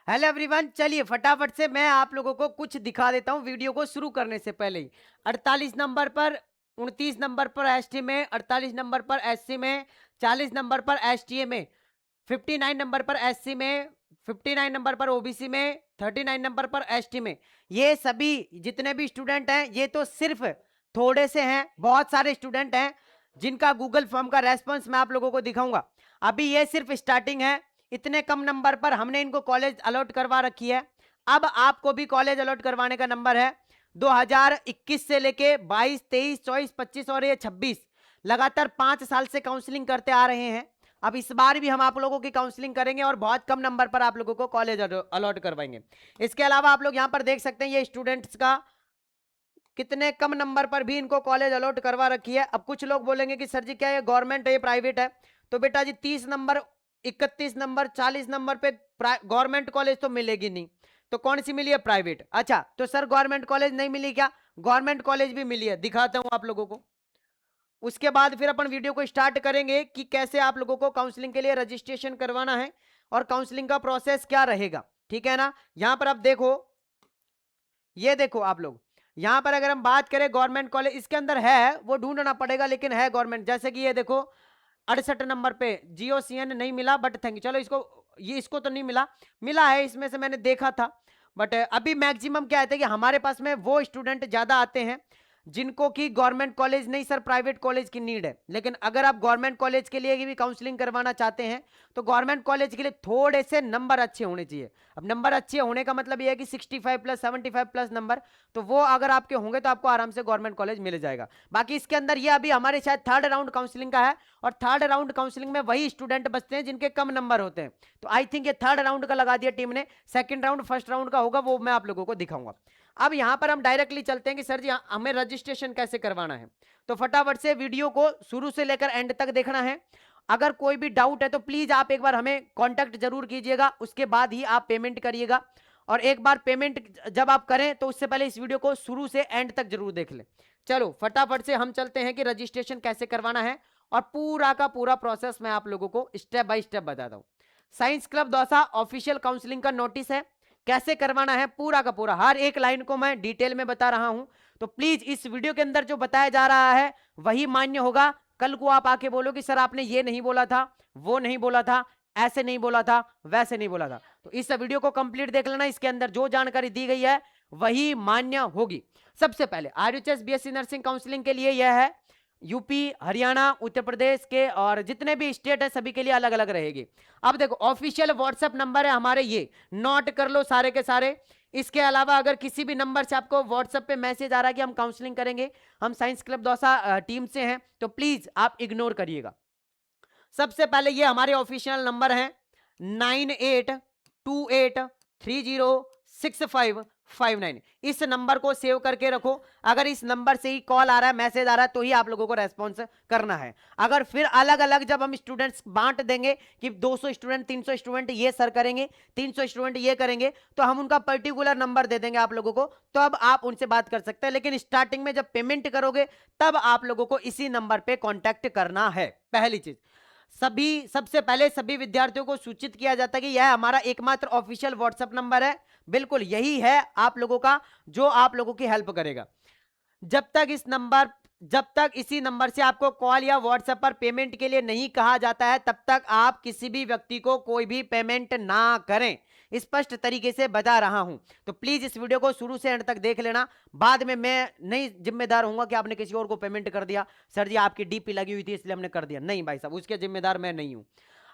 Hello everyone, चलिए फटाफट से मैं आप लोगों को कुछ दिखा देता हूँ वीडियो को शुरू करने से पहले ही। 48 नंबर पर, 29 नंबर पर एसटी में, 48 नंबर पर एससी में, 40 नंबर पर एसटीए में, 59 नंबर पर एससी में, 59 नंबर पर ओबीसी में, 39 नंबर पर एसटी में। ये सभी जितने भी स्टूडेंट हैं, ये तो सिर्फ थोड़े से हैं, बहुत सारे स्टूडेंट हैं जिनका गूगल फॉर्म का रेस्पॉन्स मैं आप लोगों को दिखाऊंगा। अभी ये सिर्फ स्टार्टिंग है। इतने कम नंबर पर हमने इनको कॉलेज अलॉट करवा रखी है। अब आपको भी कॉलेज अलॉट करवाने का नंबर है 2021 से लेके 22, 23, 24, 25 और ये 26। लगातार 5 साल से काउंसलिंग करते आ रहे हैं। अब इस बार भी हम आप लोगों की काउंसलिंग करेंगे और बहुत कम नंबर पर आप लोगों को कॉलेज अलॉट करवाएंगे। इसके अलावा आप लोग यहां पर देख सकते हैं ये स्टूडेंट्स का कितने कम नंबर पर भी इनको कॉलेज अलॉट करवा रखी है। अब कुछ लोग बोलेंगे कि सर जी क्या ये गवर्नमेंट है ये प्राइवेट है? तो बेटा जी 30 नंबर, 31 नंबर, 40 नंबर पे गवर्नमेंट कॉलेज तो मिलेगी नहीं, तो कौन सी मिली है? प्राइवेट। अच्छा, तो सर गवर्नमेंट कॉलेज नहीं मिली क्या? गवर्नमेंट कॉलेज भी मिली है, दिखाता हूं आप लोगों को। उसके बाद फिर अपन वीडियो को स्टार्ट करेंगे कि कैसे आप लोगों को काउंसलिंग के लिए रजिस्ट्रेशन करवाना है और काउंसलिंग का प्रोसेस क्या रहेगा। ठीक है ना? यहां पर आप देखो, ये देखो आप लोग, यहां पर अगर हम बात करें गवर्नमेंट कॉलेज, इसके अंदर है वो ढूंढना पड़ेगा, लेकिन है गवर्नमेंट। जैसे कि ये देखो 68 नंबर पे जीओसीएन नहीं मिला, बट थैंक यू। चलो इसको, ये इसको तो नहीं मिला, मिला है इसमें से, मैंने देखा था। बट अभी मैक्सिमम क्या है कि हमारे पास में वो स्टूडेंट ज्यादा आते हैं जिनको कि गवर्नमेंट कॉलेज नहीं सर प्राइवेट कॉलेज की नीड है। लेकिन अगर आप गवर्नमेंट कॉलेज के लिए भी काउंसलिंग करवाना चाहते हैं तो गवर्नमेंट कॉलेज के लिए थोड़े से नंबर अच्छे होने चाहिए। अब नंबर अच्छे होने का मतलब ये है कि 65 प्लस 75 प्लस नंबर, तो वो अगर आपके होंगे तो आपको आराम से गवर्नमेंट कॉलेज मिल जाएगा। बाकी इसके अंदर ये अभी हमारे शायद थर्ड राउंड काउंसलिंग का है, और थर्ड राउंड काउंसलिंग में वही स्टूडेंट बचते हैं जिनके कम नंबर होते हैं। तो आई थिंक ये थर्ड राउंड का लगा दिया टीम ने। सेकंड राउंड फर्स्ट राउंड का होगा, वो मैं आप लोगों को दिखाऊंगा। अब यहां पर हम डायरेक्टली चलते हैं कि सर जी हमें रजिस्ट्रेशन कैसे करवाना है। तो फटाफट से वीडियो को शुरू से लेकर एंड तक देखना है। अगर कोई भी डाउट है तो प्लीज आप एक बार हमें कांटेक्ट जरूर कीजिएगा, उसके बाद ही आप पेमेंट करिएगा। और एक बार पेमेंट जब आप करें तो उससे पहले इस वीडियो को शुरू से एंड तक जरूर देख लें। चलो फटाफट से हम चलते हैं कि रजिस्ट्रेशन कैसे करवाना है, और पूरा का पूरा प्रोसेस मैं आप लोगों को स्टेप बाय स्टेप बताता हूं। Science club Dausa official counselling का नोटिस है, कैसे करवाना है पूरा का पूरा, हर एक लाइन को मैं डिटेल में बता रहा हूं। तो प्लीज इस वीडियो के अंदर जो बताया जा रहा है वही मान्य होगा। कल को आप आके बोलो कि सर आपने ये नहीं बोला था, वो नहीं बोला था, ऐसे नहीं बोला था, वैसे नहीं बोला था। तो इस वीडियो को कंप्लीट देख लेना, इसके अंदर जो जानकारी दी गई है वही मान्य होगी। सबसे पहले आरयूएचएस बीएससी नर्सिंग काउंसलिंग के लिए यह है यूपी, हरियाणा, उत्तर प्रदेश के और जितने भी स्टेट है सभी के लिए अलग अलग रहेगी। अब देखो ऑफिशियल व्हाट्सएप नंबर है हमारे, ये नोट कर लो सारे के सारे। इसके अलावा अगर किसी भी नंबर से आपको व्हाट्सएप पे मैसेज आ रहा है कि हम काउंसलिंग करेंगे, हम साइंस क्लब दौसा टीम से हैं, तो प्लीज आप इग्नोर करिएगा। सबसे पहले ये हमारे ऑफिशियल नंबर हैं 9828306559। इस नंबर को सेव करके रखो। अगर इस नंबर से ही कॉल आ रहा है, मैसेज आ रहा है, तो ही आप लोगों को रेस्पॉन्स करना है। अगर फिर अलग अलग जब हम स्टूडेंट्स बांट देंगे कि 200 स्टूडेंट, 300 स्टूडेंट ये सर करेंगे, 300 स्टूडेंट ये करेंगे, तो हम उनका पर्टिकुलर नंबर दे देंगे आप लोगों को, तो अब आप उनसे बात कर सकते हैं। लेकिन स्टार्टिंग में जब पेमेंट करोगे तब आप लोगों को इसी नंबर पे कॉन्टैक्ट करना है। पहली चीज, सबसे पहले सभी विद्यार्थियों को सूचित किया जाता है कि यह हमारा एकमात्र ऑफिशियल व्हाट्सएप नंबर है। बिल्कुल यही है आप लोगों का, जो आप लोगों की हेल्प करेगा। जब तक इसी नंबर से आपको कॉल या व्हाट्सएप पर पेमेंट के लिए नहीं कहा जाता है, तब तक आप किसी भी व्यक्ति को कोई भी पेमेंट ना करें। स्पष्ट तरीके से बता रहा हूं, तो प्लीज इस वीडियो को शुरू से एंड तक देख लेना। बाद में मैं नहीं जिम्मेदार होऊंगा कि आपने किसी और को पेमेंट कर दिया, सर जी आपकी डीपी लगी हुई थी इसलिए हमने कर दिया। नहीं भाई साहब, उसके जिम्मेदार मैं नहीं हूं।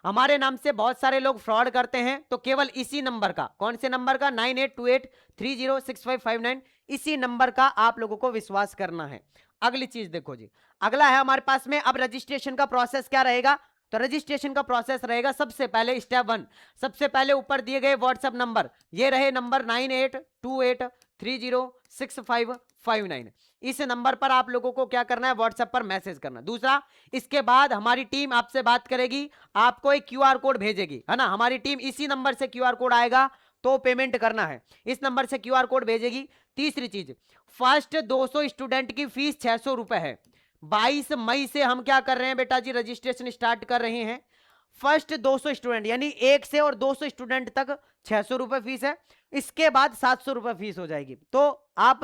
हमारे नाम से बहुत सारे लोग फ्रॉड करते हैं, तो केवल इसी नंबर का, कौन से नंबर का? 9828306559, इसी नंबर का आप लोगों को विश्वास करना है। अगली चीज देखो जी, अगला है हमारे पास में अब रजिस्ट्रेशन का प्रोसेस क्या रहेगा। तो रजिस्ट्रेशन का प्रोसेस रहेगा, सबसे पहले स्टेप 1, सबसे पहले ऊपर दिए गए व्हाट्सएप नंबर, ये रहे नंबर 9828306559। इस नंबर पर आप लोगों को क्या करना है? व्हाट्सएप पर मैसेज करना। दूसरा, इसके बाद हमारी टीम आपसे बात करेगी, आपको एक क्यूआर कोड भेजेगी, है ना? हमारी टीम इसी नंबर से क्यूआर कोड आएगा तो पेमेंट करना है, इस नंबर से क्यूआर कोड भेजेगी। तीसरी चीज, फर्स्ट 200 स्टूडेंट की फीस 600 रुपए है। 22 मई से हम क्या कर रहे हैं बेटा जी? रजिस्ट्रेशन स्टार्ट कर रहे हैं। फर्स्ट 200 स्टूडेंट यानी 1 से और 200 स्टूडेंट तक 600 रुपए फीस है, इसके बाद 700 रुपए फीस हो जाएगी। तो आप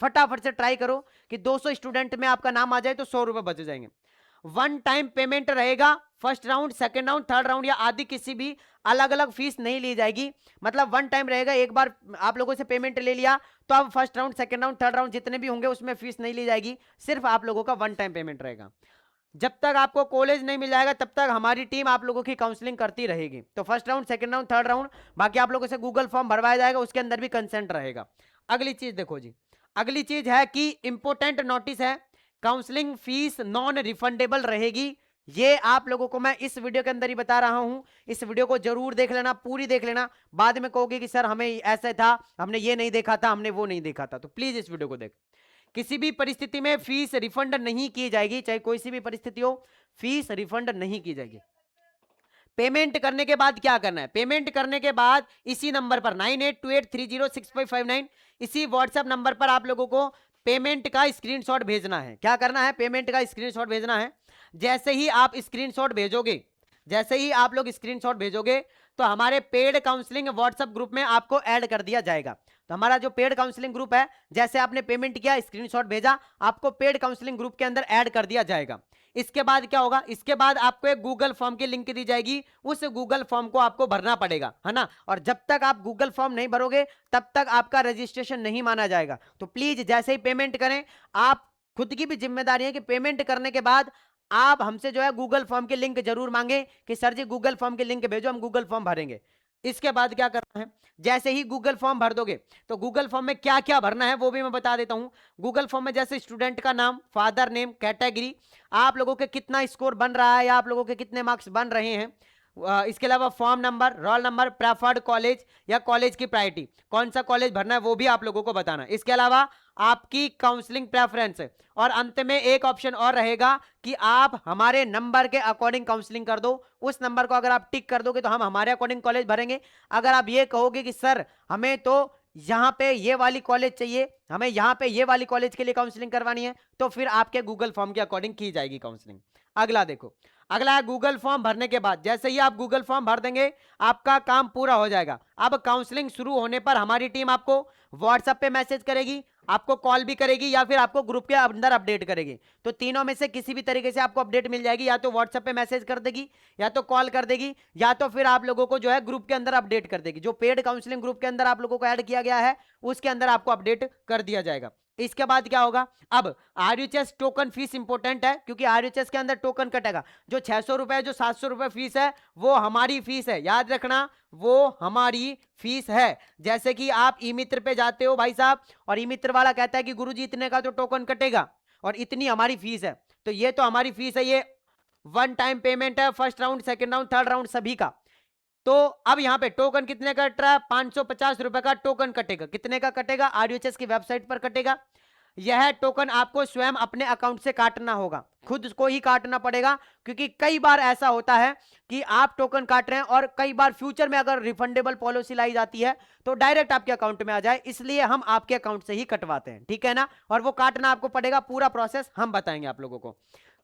फटाफट से ट्राई करो कि 200 स्टूडेंट में आपका नाम आ जाए तो 100 रुपए बच जाएंगे। वन टाइम पेमेंट रहेगा, first round, second round, third round या आदि किसी भी अलग अलग फीस नहीं ली जाएगी। मतलब वन टाइम रहेगा, एक बार आप लोगों से पेमेंट ले लिया तो अब first round, second round, third round जितने भी होंगे उसमें फीस नहीं ली जाएगी, सिर्फ आप लोगों का वन टाइम पेमेंट रहेगा। जब तक आपको कॉलेज नहीं मिल जाएगा तब तक हमारी टीम आप लोगों की काउंसलिंग करती रहेगी। तो first round, second round, third round, बाकी आप लोगों से गूगल फॉर्म भरवाया जाएगा, उसके अंदर भी कंसेंट रहेगा। अगली चीज देखो जी, अगली चीज है कि इंपोर्टेंट नोटिस है, काउंसलिंग फीस नॉन रिफंडेबल रहेगी। ये आप लोगों को मैं इस वीडियो के अंदर ही बता रहा हूं, इस वीडियो को जरूर देख लेना, पूरी देख लेना। बाद में कहोगे कि सर हमें ऐसा था, हमने ये नहीं देखा था, हमने वो नहीं देखा था, तो प्लीज इस वीडियो को देख। किसी भी परिस्थिति में फीस रिफंड नहीं की जाएगी, चाहे कोई सी भी परिस्थिति हो, फीस रिफंड नहीं की जाएगी। पेमेंट करने के बाद क्या करना है, पेमेंट करने के बाद इसी नंबर पर 9828306559 इसी व्हाट्सएप नंबर पर आप लोगों को पेमेंट का स्क्रीनशॉट भेजना है। क्या करना है, पेमेंट का स्क्रीनशॉट भेजना है। जैसे ही आप स्क्रीनशॉट भेजोगे, जैसे ही आप लोग स्क्रीनशॉट भेजोगे तो हमारे पेड काउंसलिंग व्हाट्सएप ग्रुप में आपको ऐड कर दिया जाएगा। तो हमारा जो पेड काउंसलिंग ग्रुप है, जैसे आपने पेमेंट किया, स्क्रीनशॉट भेजा, आपको पेड काउंसलिंग ग्रुप के अंदर ऐड कर दिया जाएगा। इसके बाद क्या होगा, इसके बाद आपको एक गूगल फॉर्म की लिंक दी जाएगी, उस गूगल फॉर्म को आपको भरना पड़ेगा, है ना। और जब तक आप गूगल फॉर्म नहीं भरोगे तब तक आपका रजिस्ट्रेशन नहीं माना जाएगा। तो प्लीज जैसे ही पेमेंट करें, आप खुद की भी जिम्मेदारी है कि पेमेंट करने के बाद आप हमसे जो है गूगल फॉर्म की लिंक जरूर मांगे कि सर जी गूगल फॉर्म की लिंक भेजो, हम गूगल फॉर्म भरेंगे। इसके बाद क्या करना है, जैसे ही गूगल फॉर्म भर दोगे तो गूगल फॉर्म में क्या क्या भरना है वो भी मैं बता देता हूं। गूगल फॉर्म में जैसे स्टूडेंट का नाम, फादर नेम, कैटेगरी, आप लोगों के कितना स्कोर बन रहा है या आप लोगों के कितने मार्क्स बन रहे हैं, इसके अलावा form number, roll number, preferred college या कॉलेज की प्रायोरिटी, कौन सा कॉलेज भरना है वो भी आप लोगों को बताना। इसके अलावा आपकी काउंसलिंग प्रेफरेंस, और अंत में एक ऑप्शन और रहेगा कि आप हमारे नंबर के अकॉर्डिंग काउंसलिंग कर दो। उस नंबर को अगर आप टिक कर दोगे तो हम हमारे अकॉर्डिंग कॉलेज भरेंगे। अगर आप ये कहोगे कि सर हमें तो यहाँ पे ये वाली कॉलेज चाहिए, हमें यहाँ पे ये वाली कॉलेज के लिए काउंसलिंग करवानी है, तो फिर आपके गूगल फॉर्म के अकॉर्डिंग की जाएगी काउंसलिंग। अगला देखो, अगला है गूगल फॉर्म भरने के बाद, जैसे ही आप गूगल फॉर्म भर देंगे आपका काम पूरा हो जाएगा। अब काउंसलिंग शुरू होने पर हमारी टीम आपको व्हाट्सएप पे मैसेज करेगी, आपको कॉल भी करेगी या फिर आपको ग्रुप के अंदर अपडेट करेगी। तो तीनों में से किसी भी तरीके से आपको अपडेट मिल जाएगी, या तो व्हाट्सएप पे मैसेज कर देगी, या तो कॉल कर देगी, या तो फिर आप लोगों को जो है ग्रुप के अंदर अपडेट कर देगी। जो पेड काउंसलिंग ग्रुप के अंदर आप लोगों को ऐड किया गया है उसके अंदर आपको अपडेट कर दिया जाएगा। इसके बाद क्या होगा, अब आरयूएचएस टोकन फीस इंपॉर्टेंट है, क्योंकि आरयूएचएस के अंदर टोकन कटेगा। जो 600 रुपए, जो 700 रुपए फीस है वो हमारी फीस है, याद रखना वो हमारी फीस है। जैसे कि आप ई मित्र पे जाते हो भाई साहब, और ई मित्र वाला कहता है कि गुरुजी इतने का तो टोकन कटेगा और इतनी हमारी फीस है, तो ये तो हमारी फीस है, ये वन टाइम पेमेंट है, first round, second round, third round सभी का। तो अब यहाँ पे टोकन कितने का कट रहा है, 550 रुपए का टोकन कटेगा। कितने का कटेगा, आरयूएचएस की वेबसाइट पर कटेगा। यह टोकन आपको स्वयं अपने अकाउंट से काटना होगा, खुद को ही काटना पड़ेगा, क्योंकि कई बार ऐसा होता है कि आप टोकन काट रहे हैं और कई बार फ्यूचर में अगर रिफंडेबल पॉलिसी लाई जाती है तो डायरेक्ट आपके अकाउंट में आ जाए, इसलिए हम आपके अकाउंट से ही कटवाते हैं, ठीक है ना। और वो काटना आपको पड़ेगा, पूरा प्रोसेस हम बताएंगे आप लोगों को,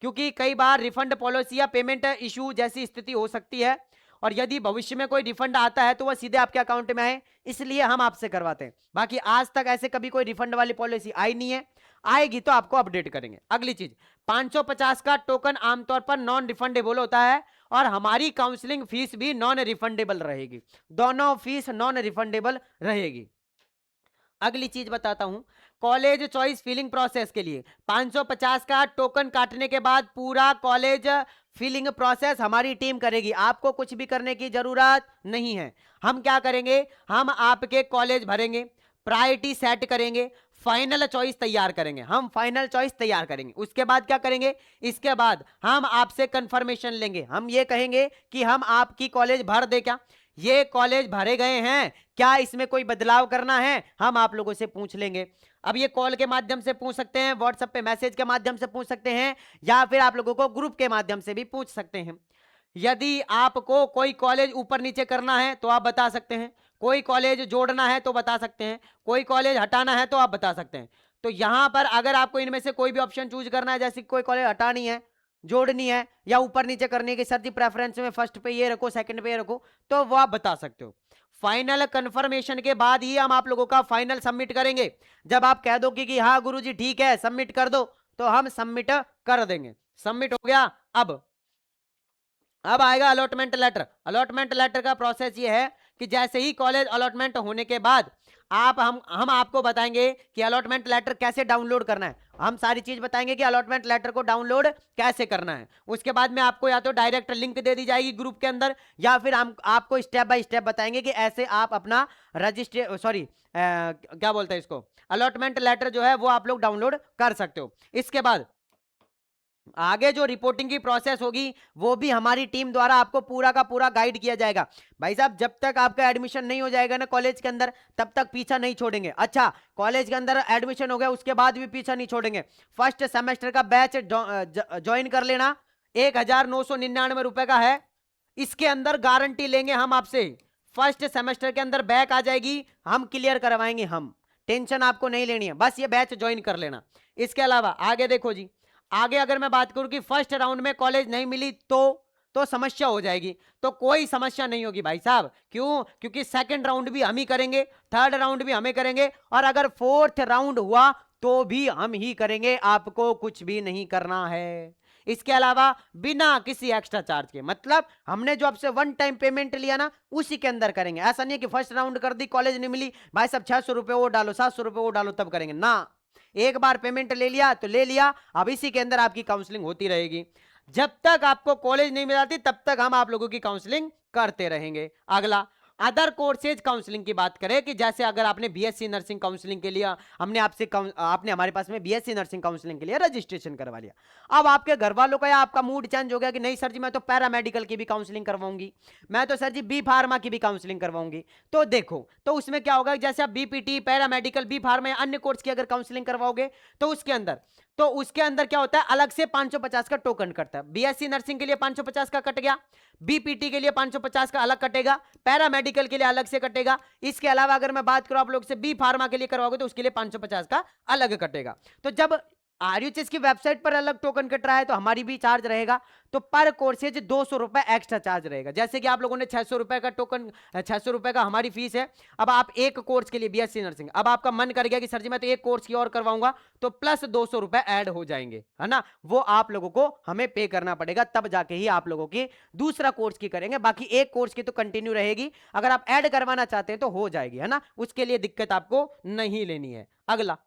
क्योंकि कई बार रिफंड पॉलिसी या पेमेंट इशू जैसी स्थिति हो सकती है, और यदि भविष्य में कोई रिफंड आता है तो वह सीधे आपके अकाउंट में आए, इसलिए हम आपसे करवाते हैं। बाकी आज तक ऐसे कभी कोई रिफंड वाली पॉलिसी आई नहीं है, आएगी तो आपको अपडेट करेंगे। अगली चीज, 550 का टोकन आमतौर पर नॉन रिफंडेबल होता है, और हमारी काउंसलिंग फीस भी नॉन रिफंडेबल रहेगी, दोनों फीस नॉन रिफंडेबल रहेगी। अगली चीज बताता हूं, कॉलेज चॉइस फिलिंग प्रोसेस के लिए 550 का टोकन काटने के बाद पूरा कॉलेज फिलिंग प्रोसेस हमारी टीम करेगी, आपको कुछ भी करने की जरूरत नहीं है। हम क्या करेंगे, हम आपके कॉलेज भरेंगे, प्रायोरिटी सेट करेंगे, फाइनल चॉइस तैयार करेंगे, हम फाइनल चॉइस तैयार करेंगे। उसके बाद क्या करेंगे, इसके बाद हम आपसे कंफर्मेशन लेंगे, हम ये कहेंगे कि हम आपकी कॉलेज भर दे क्या, ये कॉलेज भरे गए हैं क्या, इसमें कोई बदलाव करना है, हम आप लोगों से पूछ लेंगे। अब ये कॉल के माध्यम से पूछ सकते हैं, व्हाट्सएप पे मैसेज के माध्यम से पूछ सकते हैं, या फिर आप लोगों को ग्रुप के माध्यम से भी पूछ सकते हैं। यदि आपको कोई कॉलेज ऊपर नीचे करना है तो आप बता सकते हैं, कोई कॉलेज जोड़ना है तो बता सकते हैं, कोई कॉलेज हटाना है तो आप बता सकते हैं। तो यहां पर अगर आपको इनमें से कोई भी ऑप्शन चूज करना है, जैसे कोई कॉलेज हटानी है, जोड़नी है या ऊपर नीचे करनी है कि सर जी प्रेफरेंस में फर्स्ट पे ये रखो, सेकंड पे ये रखो, तो वो आप बता सकते हो। फाइनल कंफर्मेशन के बाद ही हम आप लोगों का फाइनल सबमिट करेंगे। जब आप कह दो कि हाँ गुरुजी ठीक है सबमिट कर दो, तो हम सबमिट कर देंगे। सबमिट हो गया। अब आएगा अलॉटमेंट लेटर। अलॉटमेंट लेटर का प्रोसेस ये है कि जैसे ही कॉलेज अलॉटमेंट होने के बाद हम आपको बताएंगे कि अलॉटमेंट लेटर कैसे डाउनलोड करना है। हम सारी चीज बताएंगे कि अलॉटमेंट लेटर को डाउनलोड कैसे करना है। उसके बाद में आपको या तो डायरेक्ट लिंक दे दी जाएगी ग्रुप के अंदर, या फिर हम आपको स्टेप बाय स्टेप बताएंगे कि ऐसे आप अपना क्या बोलते हैं इसको, अलॉटमेंट लेटर जो है वो आप लोग डाउनलोड कर सकते हो। इसके बाद आगे जो रिपोर्टिंग की प्रोसेस होगी वो भी हमारी टीम द्वारा आपको पूरा का पूरा गाइड किया जाएगा। भाई साहब जब तक आपका एडमिशन नहीं हो जाएगा ना कॉलेज के अंदर, तब तक पीछा नहीं छोड़ेंगे। अच्छा, कॉलेज के अंदर एडमिशन हो गया उसके बाद भी पीछा नहीं छोड़ेंगे। फर्स्ट सेमेस्टर का बैच ज्वाइन कर लेना, 1999 रुपए का है। इसके अंदर गारंटी लेंगे हम आपसे, फर्स्ट सेमेस्टर के अंदर बैक आ जाएगी, हम क्लियर करवाएंगे। हम टेंशन आपको नहीं लेनी है, बस ये बैच ज्वाइन कर लेना। इसके अलावा आगे देखो जी, आगे अगर मैं बात करूं कि फर्स्ट राउंड में कॉलेज नहीं मिली तो समस्या हो जाएगी। तो कोई समस्या नहीं होगी भाई साहब। क्यों? क्योंकि सेकंड राउंड भी हम ही करेंगे, थर्ड राउंड भी हमें करेंगे, और अगर फोर्थ राउंड हुआ तो भी हम ही करेंगे। आपको कुछ भी नहीं करना है। इसके अलावा बिना किसी एक्स्ट्रा चार्ज के, मतलब हमने जो आपसे वन टाइम पेमेंट लिया ना उसी के अंदर करेंगे। ऐसा नहीं है कि फर्स्ट राउंड कर दी कॉलेज नहीं मिली, भाई साहब 600 रुपए वो डालो, 700 रुपए वो डालो तब करेंगे ना। एक बार पेमेंट ले लिया तो ले लिया, अब इसी के अंदर आपकी काउंसलिंग होती रहेगी। जब तक आपको कॉलेज नहीं मिल जाती तब तक हम आप लोगों की काउंसलिंग करते रहेंगे। अगला अदर कोर्सेज काउंसलिंग की बात करें कि जैसे अगर आपने बीएससी नर्सिंग काउंसलिंग के लिए आपने हमारे पास में बीएससी नर्सिंग काउंसलिंग के लिए रजिस्ट्रेशन करवा लिया। अब आपके घर वालों का या आपका मूड चेंज हो गया कि नहीं सर जी मैं तो पैरामेडिकल की भी काउंसलिंग करवाऊंगी, मैं तो सर जी बी फार्मा की भी काउंसलिंग करवाऊंगी। तो देखो, तो उसमें क्या होगा, जैसे आप बीपीटी, पैरामेडिकल, बी फार्मा या अन्य कोर्स की अगर काउंसलिंग करवाओगे तो उसके अंदर क्या होता है, अलग से 550 का टोकन कटता है। बीएससी नर्सिंग के लिए 550 का कट गया, बीपीटी के लिए 550 का अलग कटेगा, पैरामेडिकल के लिए अलग से कटेगा। इसके अलावा अगर मैं बात करूं आप लोग से बी फार्मा के लिए करवाओगे तो उसके लिए 550 का अलग कटेगा। तो जब आरयूएचएस की वेबसाइट पर अलग टोकन कट रहा है तो हमारी भी चार्ज रहेगा। तो पर कोर्सेज 200 रुपए एक्स्ट्रा चार्ज रहेगा। जैसे कि आप लोगों ने 600 रुपए का टोकन, 600 रुपए का हमारी फीस है। अब आप एक कोर्स के लिए बीएससी नर्सिंग, अब आपका मन कर गया कि सर जी मैं तो एक कोर्स की और करवाऊंगा, तो प्लस 200 रुपए ऐड हो जाएंगे, है ना। वो आप लोगों को हमें पे करना पड़ेगा, तब जाके ही आप लोगों की दूसरा कोर्स की करेंगे। बाकी एक कोर्स की तो कंटिन्यू रहेगी, अगर आप ऐड करवाना चाहते हैं तो हो जाएगी, है ना। उसके लिए दिक्कत आपको नहीं लेनी है। अगला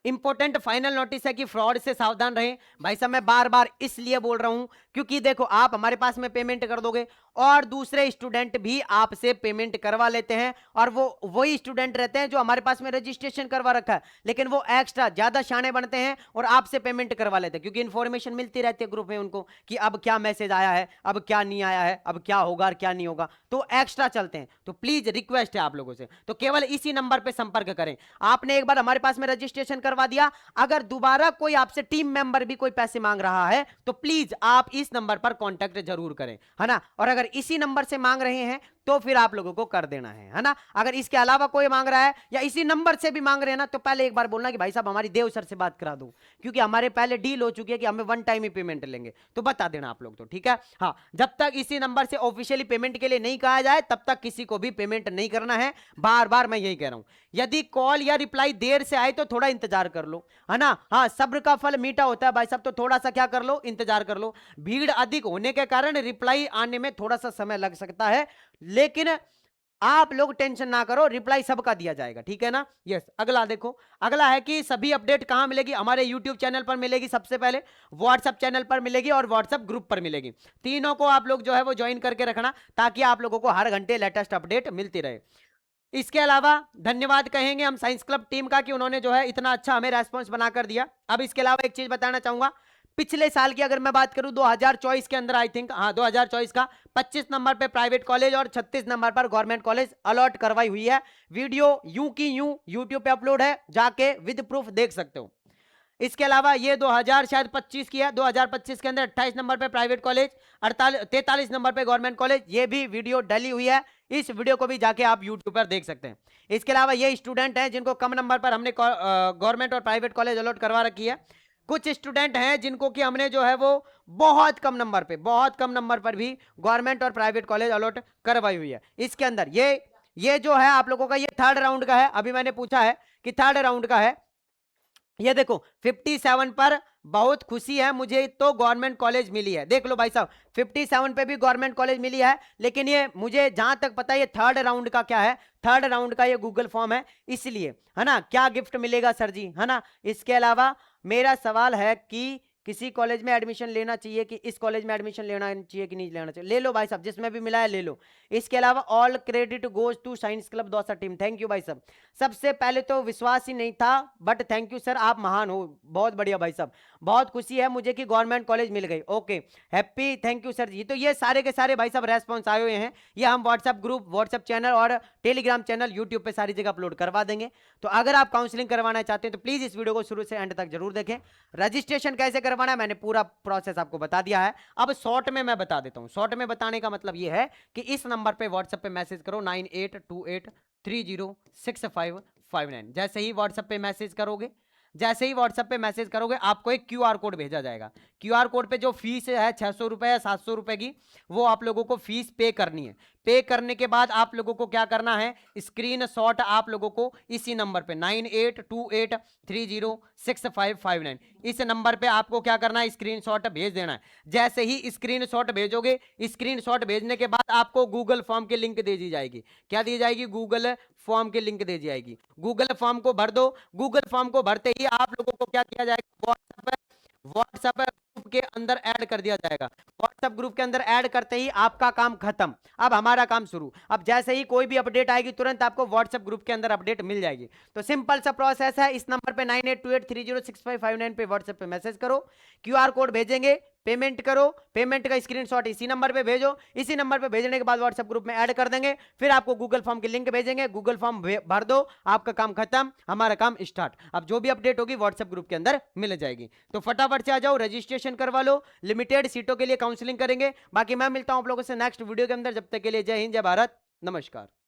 इंपॉर्टेंट फाइनल नोटिस है कि फ्रॉड से सावधान रहें। भाई साहब मैं बार बार इसलिए बोल रहा हूं क्योंकि देखो, आप हमारे पास में पेमेंट कर दोगे और दूसरे स्टूडेंट भी आपसे पेमेंट करवा लेते हैं, और वो वही स्टूडेंट रहते हैं जो हमारे पास में रजिस्ट्रेशन करवा रखा है, लेकिन वो एक्स्ट्रा ज्यादा शाणे बनते हैं और आपसे पेमेंट करवा लेते हैं, क्योंकि इन्फॉर्मेशन मिलती रहती है ग्रुप में उनको कि अब क्या मैसेज आया है, अब क्या नहीं आया है, अब क्या होगा और क्या नहीं होगा, तो एक्स्ट्रा चलते हैं। तो प्लीज रिक्वेस्ट है आप लोगों से, तो केवल इसी नंबर पर संपर्क करें। आपने एक बार हमारे पास में रजिस्ट्रेशन करवा दिया, अगर दोबारा कोई आपसे टीम मेंबर भी कोई पैसे मांग रहा है तो प्लीज आप इस नंबर पर कांटेक्ट जरूर करें, है ना। और अगर इसी नंबर से मांग रहे हैं तो फिर आप लोगों को कर देना है ना। अगर इसके अलावा कोई मांग रहा है या इसी नंबर से भी मांग रहे हैं ना, तो पहले एक बार बोलना कि भाई साहब हमारी देव सर से बात करा दो, क्योंकि हमारे पहले डील हो चुकी है कि हमें वन टाइम ही पेमेंट लेंगे, तो बता देना आप लोग, तो ठीक है। हाँ, जब तक इसी नंबर से ऑफिशियली पेमेंट के लिए नहीं कहा जाए तब तक किसी को भी पेमेंट नहीं करना है। बार बार मैं यही कह रहा हूं, यदि कॉल या रिप्लाई देर से आए तो थोड़ा इंतजार कर लो, है ना। हाँ, सब्र का फल मीठा होता है भाई साहब, तो थोड़ा सा क्या कर लो, इंतजार कर लो। भीड़ अधिक होने के कारण रिप्लाई आने में थोड़ा सा समय लग सकता है, लेकिन आप लोग टेंशन ना करो, रिप्लाई सबका दिया जाएगा, ठीक है ना। यस, अगला देखो, अगला है कि सभी अपडेट कहां मिलेगी, हमारे यूट्यूब चैनल पर मिलेगी, सबसे पहले व्हाट्सएप चैनल पर मिलेगी और व्हाट्सएप ग्रुप पर मिलेगी। तीनों को आप लोग जो है वो ज्वाइन करके रखना, ताकि आप लोगों को हर घंटे लेटेस्ट अपडेट मिलती रहे। इसके अलावा धन्यवाद कहेंगे हम साइंस क्लब टीम का कि उन्होंने जो है इतना अच्छा हमें रेस्पॉन्स बनाकर दिया। अब इसके अलावा एक चीज बताना चाहूंगा, पिछले साल की अगर मैं बात करूं 2024 के अंदर, आई थिंक हाँ 2024 का 25 नंबर पे प्राइवेट कॉलेज और 36 नंबर पर गवर्नमेंट कॉलेज अलॉट करवाई हुई है। वीडियो यूं की यूं यूट्यूब पे अपलोड है, जाके विद प्रूफ देख सकते हो। इसके अलावा ये 2025 की है, 2025 के अंदर 28 नंबर पे प्राइवेट कॉलेज, 43 नंबर पे गवर्नमेंट कॉलेज, ये भी वीडियो डली हुई है। इस वीडियो को भी जाके आप यूट्यूब पर देख सकते हैं। इसके अलावा ये स्टूडेंट हैं जिनको कम नंबर पर हमने गवर्नमेंट और प्राइवेट कॉलेज अलॉट करवा रखी है, कुछ स्टूडेंट हैं जिनको कि हमने जो है वो बहुत कम नंबर पर भी गवर्नमेंट और प्राइवेट कॉलेज अलॉट करवाई हुई है। इसके अंदर ये जो है आप लोगों का ये थर्ड राउंड का है। अभी मैंने पूछा है कि थर्ड राउंड का है। ये देखो 57 पर बहुत खुशी है मुझे तो गवर्नमेंट कॉलेज मिली है। देख लो भाई साहब 57 पे भी गवर्नमेंट कॉलेज मिली है, लेकिन ये मुझे जहां तक पता है ये थर्ड राउंड का क्या है, थर्ड राउंड का ये गूगल फॉर्म है, इसलिए है ना। क्या गिफ्ट मिलेगा सर जी, है ना। इसके अलावा मेरा सवाल है कि किसी कॉलेज में एडमिशन लेना चाहिए कि इस कॉलेज में एडमिशन लेना चाहिए कि नहीं लेना चाहिए। ले लो भाई साहब, जिसमें भी मिला है ले लो। इसके अलावा all credit goes to science club Dausa team. Thank you भाई साहब। सबसे पहले तो विश्वास ही नहीं था, बट थैंक यू सर, आप महान हो, बहुत बढ़िया भाई साहब। बहुत खुशी है मुझे कि गवर्नमेंट कॉलेज मिल गई। Okay happy, thank you sir ji. तो ये सारे के सारे भाई साहब रेस्पॉन्स आए हुए हैं। ये हम व्हाट्सएप ग्रुप, व्हाट्सएप चैनल और टेलीग्राम चैनल, यूट्यूब पे सारी जगह अपलोड करवा देंगे। तो अगर आप काउंसलिंग करवाना चाहते हैं तो प्लीज इस वीडियो को शुरू से एंड तक जरूर देखें। रजिस्ट्रेशन कैसे करवाना है मैंने पूरा प्रोसेस आपको बता दिया है। अब शॉर्ट में मैं बता देता हूं। शॉर्ट में बताने का मतलब ये है कि इस नंबर पे व्हाट्सएप पे मैसेज करो 9828306559। जैसे ही व्हाट्सएप पे मैसेज करोगे आपको एक क्यूआर कोड भेजा जाएगा। क्यूआर कोड पे जो फीस है 600 रुपए या 700 रुपए की, वो आप लोगों को फीस पे करनी है। पे करने के बाद आप लोगों को क्या करना है, स्क्रीनशॉट आप लोगों को इसी नंबर पे 9828306559 इस नंबर पे आपको क्या करना है, स्क्रीनशॉट भेज देना है। जैसे ही स्क्रीनशॉट भेजोगे, स्क्रीनशॉट भेजने के बाद आपको गूगल फॉर्म की लिंक दे दी जाएगी। क्या दी जाएगी, गूगल फॉर्म की लिंक दे दी जाएगी। गूगल फॉर्म को भर दो। गूगल फॉर्म को भरते ही आप लोगों को क्या किया जाएगा, व्हाट्सएप ग्रुप के अंदर ऐड कर दिया जाएगा। व्हाट्सएप ग्रुप के अंदर ऐड करते ही आपका काम खत्म, अब हमारा काम शुरू। अब जैसे ही कोई भी अपडेट आएगी तुरंत आपको व्हाट्सएप ग्रुप के अंदर अपडेट मिल जाएगी। तो सिंपल सा प्रोसेस है। इस नंबर पे 9828306559 पे व्हाट्सएप पे मैसेज करो, क्यूआर कोड भेजेंगे, पेमेंट करो, पेमेंट का स्क्रीनशॉट इसी नंबर पे भेजो। इसी नंबर पे भेजने के बाद व्हाट्सएप ग्रुप में ऐड कर देंगे, फिर आपको गूगल फॉर्म की लिंक भेजेंगे, गूगल फॉर्म भर दो, आपका काम खत्म, हमारा काम स्टार्ट। अब जो भी अपडेट होगी व्हाट्सएप ग्रुप के अंदर मिल जाएगी। तो फटाफट से आ जाओ, रजिस्ट्रेशन करवा लो। लिमिटेड सीटों के लिए काउंसलिंग करेंगे। बाकी मैं मिलता हूं आप लोगों से नेक्स्ट वीडियो के अंदर। जब तक के लिए जय हिंद, जय भारत, नमस्कार।